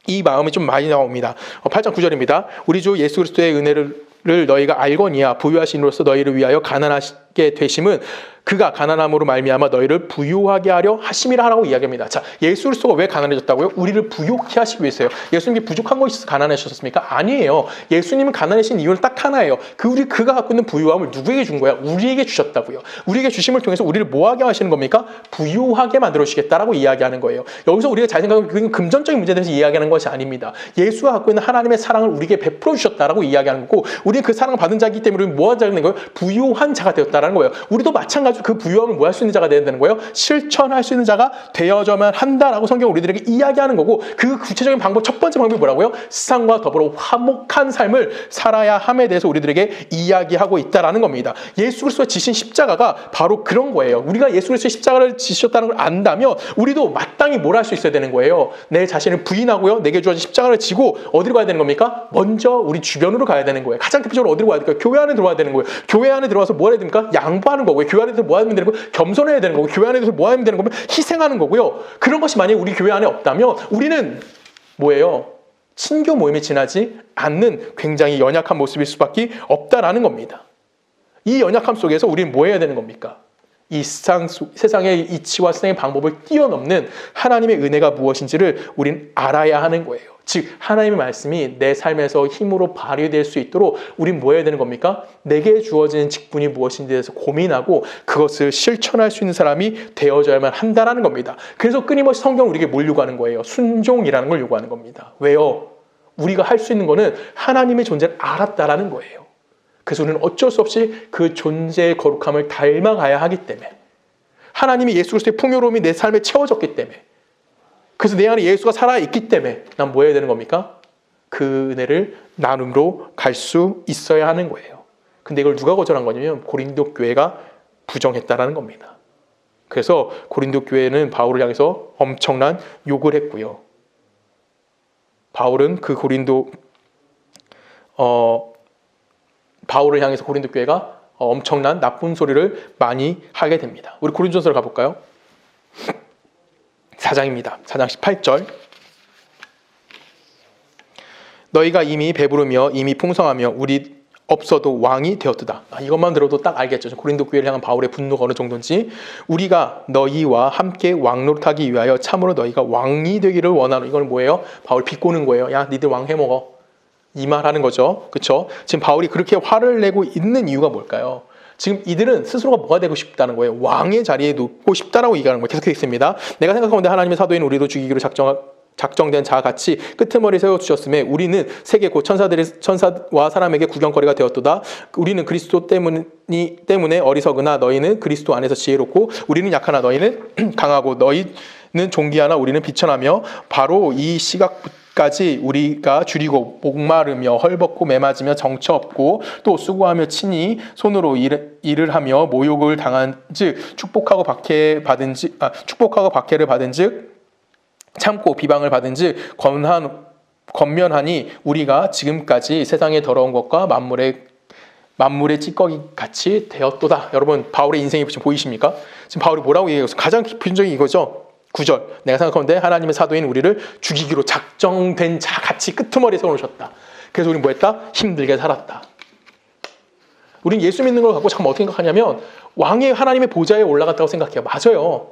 이 마음이 좀 많이 나옵니다. 8장 9절입니다. 우리 주 예수 그리스도의 은혜를 너희가 알거니와 부유하심으로써 너희를 위하여 가난하게 되심은 그가 가난함으로 말미암아 너희를 부유하게 하려 하심이라 하라고 이야기합니다. 자, 예수 그리스도가 왜 가난해졌다고요? 우리를 부유케 하시기 위해서요. 예수님이 부족한 것이 있어서 가난해지셨습니까? 아니에요. 예수님은 가난해진 이유는 딱 하나예요. 그가 갖고 있는 부유함을 누구에게 준 거야? 우리에게 주셨다고요. 우리에게 주심을 통해서 우리를 뭐하게 하시는 겁니까? 부유하게 만들어 주시겠다라고 이야기하는 거예요. 여기서 우리가 잘 생각하면 그건 금전적인 문제에 대해서 이야기하는 것이 아닙니다. 예수가 갖고 있는 하나님의 사랑을 우리에게 베풀어 주셨다라고 이야기하는 거고, 우리는 그 사랑을 받은 자이기 때문에 우리는 뭐한 자가 되는 거예요? 부유한 자가 되었다라는 거예요. 우리도 마찬가지로 그 부유함을 뭐 할 수 있는 자가 되어야 되는 거예요? 실천할 수 있는 자가 되어져만 한다라고 성경은 우리들에게 이야기하는 거고, 그 구체적인 방법, 첫 번째 방법이 뭐라고요? 세상과 더불어 화목한 삶을 살아야 함에 대해서 우리들에게 이야기하고 있다라는 겁니다. 예수 그리스도가 지신 십자가가 바로 그런 거예요. 우리가 예수 그리스도의 십자가를 지셨다는 걸 안다면 우리도 마땅히 뭘 할 수 있어야 되는 거예요? 내 자신을 부인하고요, 내게 주어진 십자가를 지고 어디로 가야 되는 겁니까? 먼저 우리 주변으로 가야 되는 거예요. 가장 대표적으로 어디로 가야 될까요? 교회 안에 들어와야 되는 거예요. 교회 안에 들어와서 뭐 해야 됩니까? 양보하는 거고요. 교회 안에서 뭐 하면 되는 거예요? 겸손해야 되는 거고, 교회 안에서 뭐 하면 되는 거면 희생하는 거고요. 그런 것이 만약에 우리 교회 안에 없다면 우리는 뭐예요? 친교 모임에 지나지 않는 굉장히 연약한 모습일 수밖에 없다라는 겁니다. 이 연약함 속에서 우리는 뭐 해야 되는 겁니까? 이 세상의 이치와 세상의 방법을 뛰어넘는 하나님의 은혜가 무엇인지를 우린 알아야 하는 거예요. 즉 하나님의 말씀이 내 삶에서 힘으로 발휘될 수 있도록 우린 뭐 해야 되는 겁니까? 내게 주어진 직분이 무엇인지에 대해서 고민하고 그것을 실천할 수 있는 사람이 되어져야만 한다는 겁니다. 그래서 끊임없이 성경은 우리에게 뭘 요구하는 거예요? 순종이라는 걸 요구하는 겁니다. 왜요? 우리가 할 수 있는 거는 하나님의 존재를 알았다라는 거예요. 그래서 우리는 어쩔 수 없이 그 존재의 거룩함을 닮아가야 하기 때문에, 하나님이 예수 그리스도의 풍요로움이 내 삶에 채워졌기 때문에, 그래서 내 안에 예수가 살아있기 때문에 난 뭐 해야 되는 겁니까? 그 은혜를 나눔으로 갈 수 있어야 하는 거예요. 근데 이걸 누가 거절한 거냐면 고린도 교회가 부정했다라는 겁니다. 그래서 고린도 교회는 바울을 향해서 엄청난 욕을 했고요. 바울은 바울을 향해서 고린도 교회가 엄청난 나쁜 소리를 많이 하게 됩니다. 우리 고린도전서로 가볼까요? 4장입니다. 4장 18절. 너희가 이미 배부르며 이미 풍성하며 우리 없어도 왕이 되었도다. 이것만 들어도 딱 알겠죠. 고린도 교회를 향한 바울의 분노가 어느 정도인지. 우리가 너희와 함께 왕노릇하기 위하여 참으로 너희가 왕이 되기를 원하노. 이건 뭐예요? 바울 비꼬는 거예요. 야, 니들 왕 해먹어. 이 말 하는 거죠. 그렇죠? 지금 바울이 그렇게 화를 내고 있는 이유가 뭘까요? 지금 이들은 스스로가 뭐가 되고 싶다는 거예요. 왕의 자리에 놓고 싶다라고 얘기하는 거예요. 계속해 있습니다. 내가 생각하건대 하나님의 사도인 우리도 죽이기로 작정된 자와 같이 끄트머리 세워주셨음에 우리는 세계 곧 천사와 사람에게 구경거리가 되었도다. 우리는 그리스도 때문에 어리석으나 너희는 그리스도 안에서 지혜롭고 우리는 약하나 너희는 강하고 너희는 존귀하나 우리는 비천하며 바로 이 시각까지 우리가 줄이고 목마르며 헐벗고 매맞으며 정처 없고 또 수고하며 친히 손으로 일을 하며 모욕을 당한즉 축복하고 박해를 받은즉 참고 비방을 받은즉 권면하니 우리가 지금까지 세상의 더러운 것과 만물의 찌꺼기 같이 되었도다. 여러분 바울의 인생이 지금 보이십니까? 지금 바울이 뭐라고 얘기하고 있어요? 가장 기본적인 이거죠. 9절. 내가 생각하건대 하나님의 사도인 우리를 죽이기로 작정된 자 같이 끄트머리에 세워놓으셨다. 그래서 우리는 뭐했다? 힘들게 살았다. 우리는 예수 믿는 걸 갖고 잠깐 어떻게 생각하냐면 왕의 하나님의 보좌에 올라갔다고 생각해요. 맞아요.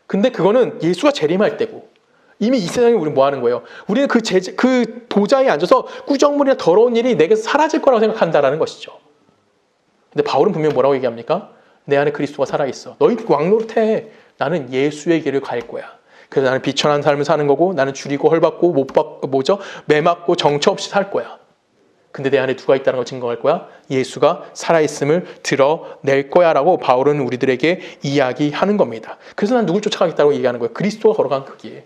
근데 그거는 예수가 재림할 때고 이미 이 세상에 우리는 뭐 하는 거예요? 우리는 그 보좌에 앉아서 꾸정물이나 더러운 일이 내게서 사라질 거라고 생각한다라는 것이죠. 근데 바울은 분명 뭐라고 얘기합니까? 내 안에 그리스도가 살아있어. 너희 왕노릇해. 나는 예수의 길을 갈 거야. 그래서 나는 비천한 삶을 사는 거고 나는 줄이고 헐벗고 매맞고 정처 없이 살 거야. 근데 내 안에 누가 있다는 걸 증거할 거야? 예수가 살아있음을 드러낼 거야 라고 바울은 우리들에게 이야기하는 겁니다. 그래서 난 누굴 쫓아가겠다고 얘기하는 거예요? 그리스도가 걸어간 그 길.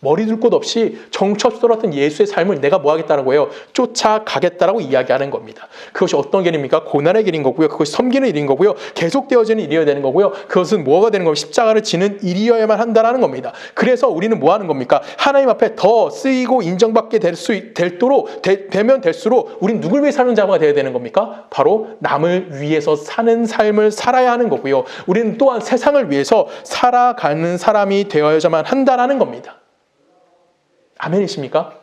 머리 둘 곳 없이 정처 없이 돌아왔던 예수의 삶을 내가 뭐 하겠다는 거예요? 쫓아가겠다라고 이야기하는 겁니다. 그것이 어떤 길입니까? 고난의 길인 거고요. 그것이 섬기는 일인 거고요. 계속되어지는 일이어야 되는 거고요. 그것은 뭐가 되는 겁니까? 십자가를 지는 일이어야만 한다는 겁니다. 그래서 우리는 뭐 하는 겁니까? 하나님 앞에 더 쓰이고 인정받게 되면 될수록 우리는 누굴 위해 사는 자가 되어야 되는 겁니까? 바로 남을 위해서 사는 삶을 살아야 하는 거고요. 우리는 또한 세상을 위해서 살아가는 사람이 되어야만 한다는 겁니다. 아멘이십니까?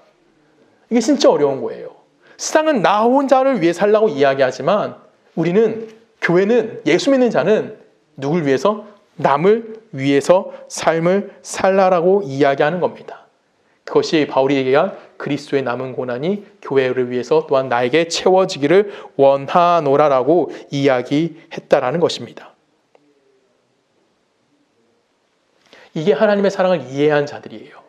이게 진짜 어려운 거예요. 세상은 나 혼자를 위해 살라고 이야기하지만 교회는 예수 믿는 자는 누굴 위해서? 남을 위해서 삶을 살라라고 이야기하는 겁니다. 그것이 바울이 얘기한 그리스도의 남은 고난이 교회를 위해서 또한 나에게 채워지기를 원하노라라고 이야기했다라는 것입니다. 이게 하나님의 사랑을 이해한 자들이에요.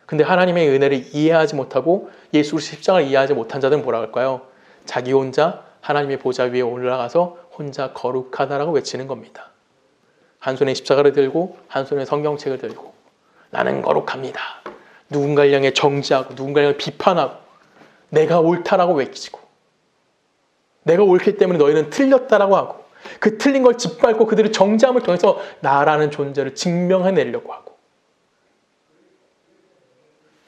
근데 하나님의 은혜를 이해하지 못하고 예수 그리스도의 십자가를 이해하지 못한 자들은 뭐라 할까요? 자기 혼자 하나님의 보좌 위에 올라가서 혼자 거룩하다라고 외치는 겁니다. 한 손에 십자가를 들고 한 손에 성경책을 들고 나는 거룩합니다. 누군가를 향해 정죄하고 누군가를 향해 비판하고 내가 옳다라고 외치고 내가 옳기 때문에 너희는 틀렸다라고 하고 그 틀린 걸 짓밟고 그들의 정죄함을 통해서 나라는 존재를 증명해내려고 하고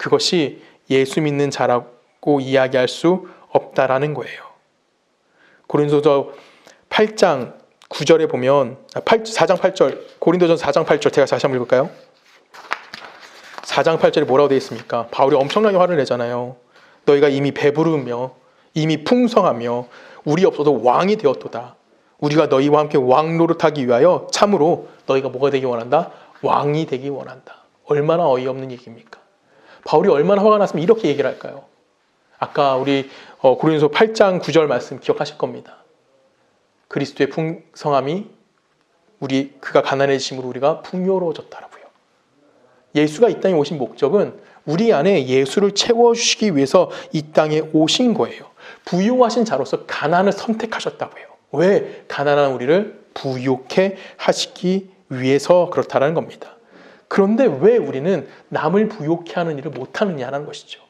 그것이 예수 믿는 자라고 이야기할 수 없다라는 거예요. 고린도서 8장 9절에 보면 4장 8절 고린도전서 4장 8절 제가 다시 한번 읽을까요? 4장 8절에 뭐라고 되어 있습니까? 바울이 엄청나게 화를 내잖아요. 너희가 이미 배부르며 이미 풍성하며 우리 없어도 왕이 되었도다. 우리가 너희와 함께 왕 노릇하기 위하여 참으로 너희가 뭐가 되기 원한다? 왕이 되기 원한다. 얼마나 어이없는 얘기입니까? 바울이 얼마나 화가 났으면 이렇게 얘기를 할까요? 아까 우리 고린도서 8장 9절 말씀 기억하실 겁니다. 그리스도의 풍성함이 그가 가난해지심으로 우리가 풍요로워졌다라고요. 예수가 이 땅에 오신 목적은 우리 안에 예수를 채워주시기 위해서 이 땅에 오신 거예요. 부유하신 자로서 가난을 선택하셨다고요. 왜? 가난한 우리를 부유케 하시기 위해서 그렇다는 겁니다. 그런데 왜 우리는 남을 부유케 하는 일을 못하느냐는 것이죠.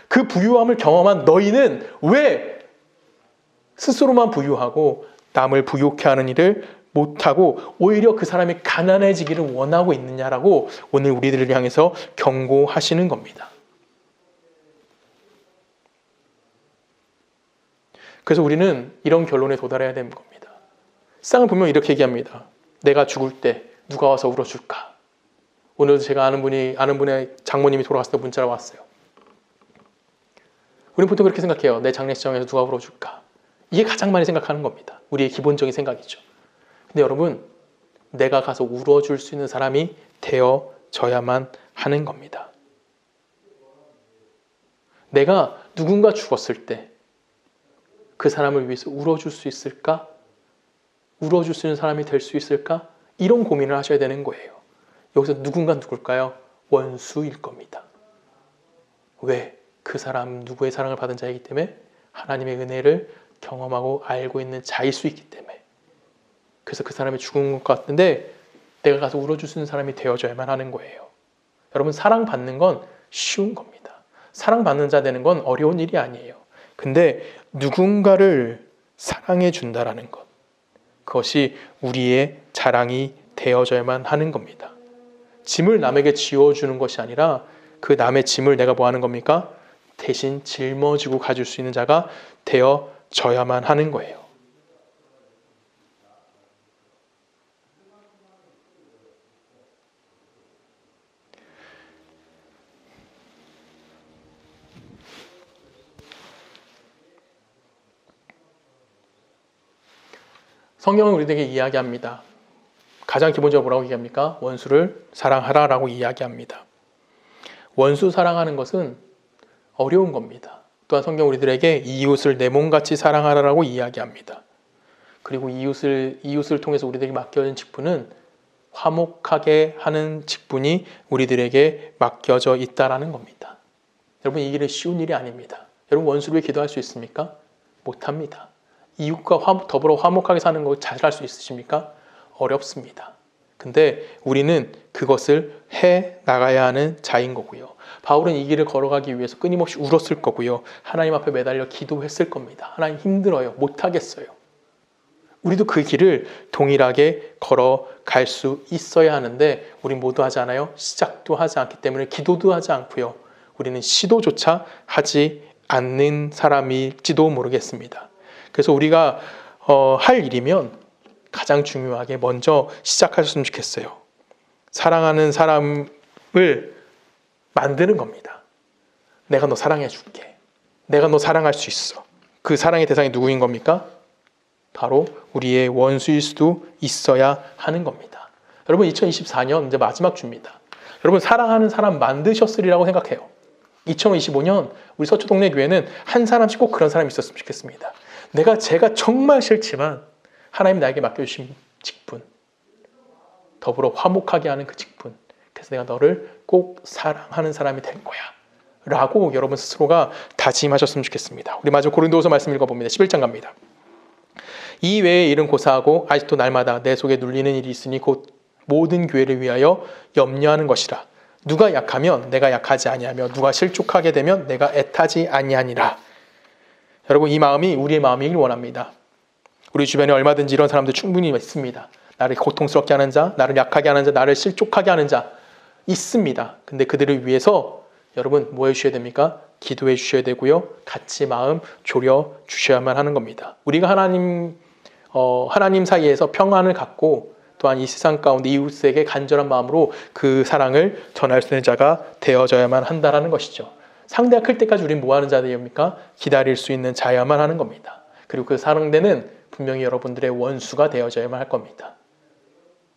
그 부유함을 경험한 너희는 왜 스스로만 부유하고 남을 부유케 하는 일을 못하고 오히려 그 사람이 가난해지기를 원하고 있느냐라고 오늘 우리들을 향해서 경고하시는 겁니다. 그래서 우리는 이런 결론에 도달해야 되는 겁니다. 세상은 분명히 이렇게 얘기합니다. 내가 죽을 때 누가 와서 울어줄까? 오늘도 제가 아는 분의 장모님이 돌아갔을 때 문자가 왔어요. 우리는 보통 그렇게 생각해요. 내 장례식장에서 누가 울어줄까? 이게 가장 많이 생각하는 겁니다. 우리의 기본적인 생각이죠. 근데 여러분, 내가 가서 울어줄 수 있는 사람이 되어져야만 하는 겁니다. 내가 누군가 죽었을 때 그 사람을 위해서 울어줄 수 있을까? 울어줄 수 있는 사람이 될 수 있을까? 이런 고민을 하셔야 되는 거예요. 여기서 누굴까요? 원수일 겁니다. 왜? 그 사람 누구의 사랑을 받은 자이기 때문에 하나님의 은혜를 경험하고 알고 있는 자일 수 있기 때문에. 그래서 그 사람이 죽은 것 같은데 내가 가서 울어줄 수 있는 사람이 되어줘야만 하는 거예요. 여러분, 사랑받는 건 쉬운 겁니다. 사랑받는 자 되는 건 어려운 일이 아니에요. 근데 누군가를 사랑해 준다라는 것, 그것이 우리의 자랑이 되어져야만 하는 겁니다. 짐을 남에게 지워주는 것이 아니라 그 남의 짐을 내가 뭐 하는 겁니까? 대신 짊어지고 가질 수 있는 자가 되어져야만 하는 거예요. 성경은 우리에게 이야기합니다. 가장 기본적으로 뭐라고 얘기합니까? 원수를 사랑하라라고 이야기합니다. 원수 사랑하는 것은 어려운 겁니다. 또한 성경 우리들에게 이웃을 내 몸같이 사랑하라라고 이야기합니다. 그리고 이웃을 통해서 우리들에게 맡겨진 직분은 화목하게 하는 직분이 우리들에게 맡겨져 있다라는 겁니다. 여러분, 이 길은 쉬운 일이 아닙니다. 여러분, 원수를 위해 기도할 수 있습니까? 못합니다. 이웃과 더불어 화목하게 사는 거 잘할 수 있으십니까? 어렵습니다. 근데 우리는 그것을 해 나가야 하는 자인 거고요. 바울은 이 길을 걸어가기 위해서 끊임없이 울었을 거고요. 하나님 앞에 매달려 기도했을 겁니다. 하나님, 힘들어요. 못하겠어요. 우리도 그 길을 동일하게 걸어갈 수 있어야 하는데 우린 모두 하지 않아요? 시작도 하지 않기 때문에 기도도 하지 않고요. 우리는 시도조차 하지 않는 사람일지도 모르겠습니다. 그래서 우리가 할 일이면 가장 중요하게 먼저 시작하셨으면 좋겠어요. 사랑하는 사람을 만드는 겁니다. 내가 너 사랑해 줄게. 내가 너 사랑할 수 있어. 그 사랑의 대상이 누구인 겁니까? 바로 우리의 원수일 수도 있어야 하는 겁니다. 여러분, 2024년 이제 마지막 주입니다. 여러분, 사랑하는 사람 만드셨으리라고 생각해요. 2025년 우리 서초 동네 교회는 한 사람씩 꼭 그런 사람이 있었으면 좋겠습니다. 제가 정말 싫지만 하나님 나에게 맡겨주신 직분, 더불어 화목하게 하는 그 직분, 그래서 내가 너를 꼭 사랑하는 사람이 될 거야 라고 여러분 스스로가 다짐하셨으면 좋겠습니다. 우리 마지막 고린도후서 말씀 읽어봅니다. 11장 갑니다. 이 외의 일은 고사하고 아직도 날마다 내 속에 눌리는 일이 있으니 곧 모든 교회를 위하여 염려하는 것이라. 누가 약하면 내가 약하지 아니하며 누가 실족하게 되면 내가 애타지 아니하니라. 여러분, 이 마음이 우리의 마음이길 원합니다. 우리 주변에 얼마든지 이런 사람들 충분히 있습니다. 나를 고통스럽게 하는 자, 나를 약하게 하는 자, 나를 실족하게 하는 자 있습니다. 근데 그들을 위해서 여러분 뭐 해주셔야 됩니까? 기도해 주셔야 되고요. 같이 마음 졸여 주셔야만 하는 겁니다. 우리가 하나님 사이에서 평안을 갖고 또한 이 세상 가운데 이웃에게 간절한 마음으로 그 사랑을 전할 수 있는 자가 되어져야만 한다는 것이죠. 상대가 클 때까지 우리는 뭐 하는 자들입니까? 기다릴 수 있는 자야만 하는 겁니다. 그리고 그 상대는 분명히 여러분들의 원수가 되어져야만 할 겁니다.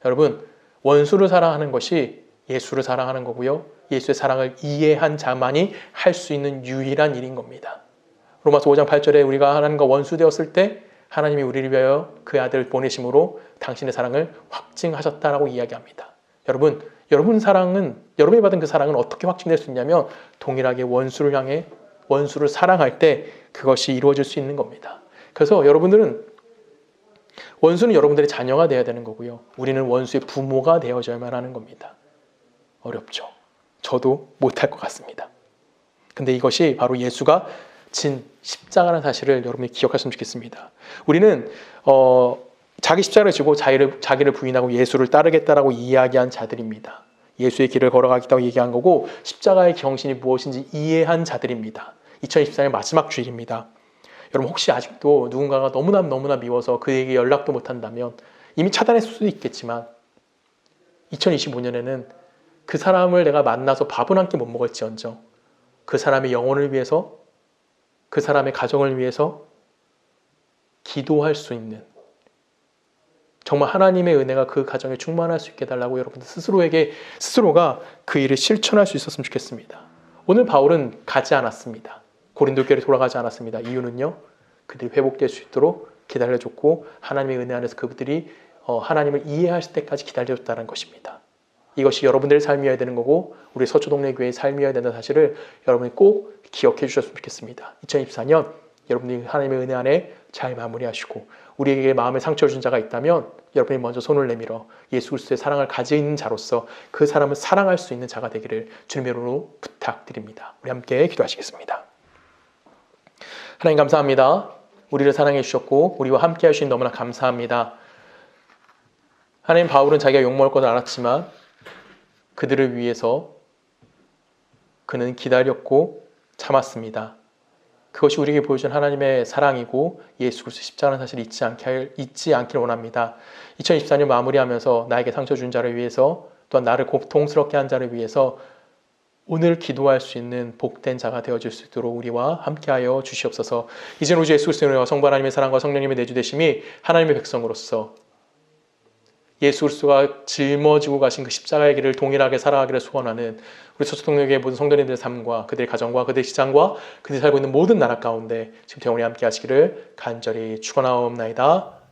여러분, 원수를 사랑하는 것이 예수를 사랑하는 거고요. 예수의 사랑을 이해한 자만이 할 수 있는 유일한 일인 겁니다. 로마서 5장 8절에 우리가 하나님과 원수 되었을 때 하나님이 우리를 위하여 그 아들을 보내심으로 당신의 사랑을 확증하셨다라고 이야기합니다. 여러분이 받은 그 사랑은 어떻게 확증될 수 있냐면 동일하게 원수를 사랑할 때 그것이 이루어질 수 있는 겁니다. 그래서 원수는 여러분들의 자녀가 되어야 되는 거고요. 우리는 원수의 부모가 되어져야만 하는 겁니다. 어렵죠. 저도 못할 것 같습니다. 근데 이것이 바로 예수가 진 십자가라는 사실을 여러분이 기억하셨으면 좋겠습니다. 우리는 자기 십자가를 지고 자기를 부인하고 예수를 따르겠다라고 이야기한 자들입니다. 예수의 길을 걸어가겠다고 얘기한 거고 십자가의 정신이 무엇인지 이해한 자들입니다. 2024년 마지막 주일입니다. 여러분 혹시 아직도 누군가가 너무나 미워서 그에게 연락도 못한다면 이미 차단했을 수도 있겠지만 2025년에는 그 사람을 내가 만나서 밥은 한 끼 못 먹을지언정 그 사람의 영혼을 위해서 그 사람의 가정을 위해서 기도할 수 있는 정말 하나님의 은혜가 그 가정에 충만할 수 있게 해달라고 여러분들 스스로가 그 일을 실천할 수 있었으면 좋겠습니다. 오늘 바울은 가지 않았습니다. 고린도 교회로 돌아가지 않았습니다. 이유는요. 그들이 회복될 수 있도록 기다려줬고 하나님의 은혜 안에서 그들이 하나님을 이해할 때까지 기다려줬다는 것입니다. 이것이 여러분들의 삶이어야 되는 거고 우리 서초동네교회의 삶이어야 된다는 사실을 여러분이 꼭 기억해 주셨으면 좋겠습니다. 2024년 여러분들이 하나님의 은혜 안에 잘 마무리하시고 우리에게 마음에 상처를 준 자가 있다면 여러분이 먼저 손을 내밀어 예수 그리스도의 사랑을 가지는 자로서 그 사람을 사랑할 수 있는 자가 되기를 주님의 이름으로 부탁드립니다. 우리 함께 기도하시겠습니다. 하나님 감사합니다. 우리를 사랑해 주셨고 우리와 함께 하시니 너무나 감사합니다. 하나님 바울은 자기가 욕먹을 것을 알았지만 그들을 위해서 그는 기다렸고 참았습니다. 그것이 우리에게 보여준 하나님의 사랑이고 예수 그리스도 십자가라는 사실을 잊지 않길 원합니다. 2024년 마무리하면서 나에게 상처 준 자를 위해서 또한 나를 고통스럽게 한 자를 위해서 오늘 기도할 수 있는 복된 자가 되어줄 수 있도록 우리와 함께하여 주시옵소서. 이제는 우리 예수 그리스도의 성부 하나님의 사랑과 성령님의 내주되심이 하나님의 백성으로서 예수 그리스도가 짊어지고 가신 그 십자가의 길을 동일하게 살아가기를 소원하는 우리 서초동네교회 모든 성도님들의 삶과 그들의 가정과 그들의 시장과 그들이 살고 있는 모든 나라 가운데 지금 영원히 함께 하시기를 간절히 축원하옵나이다.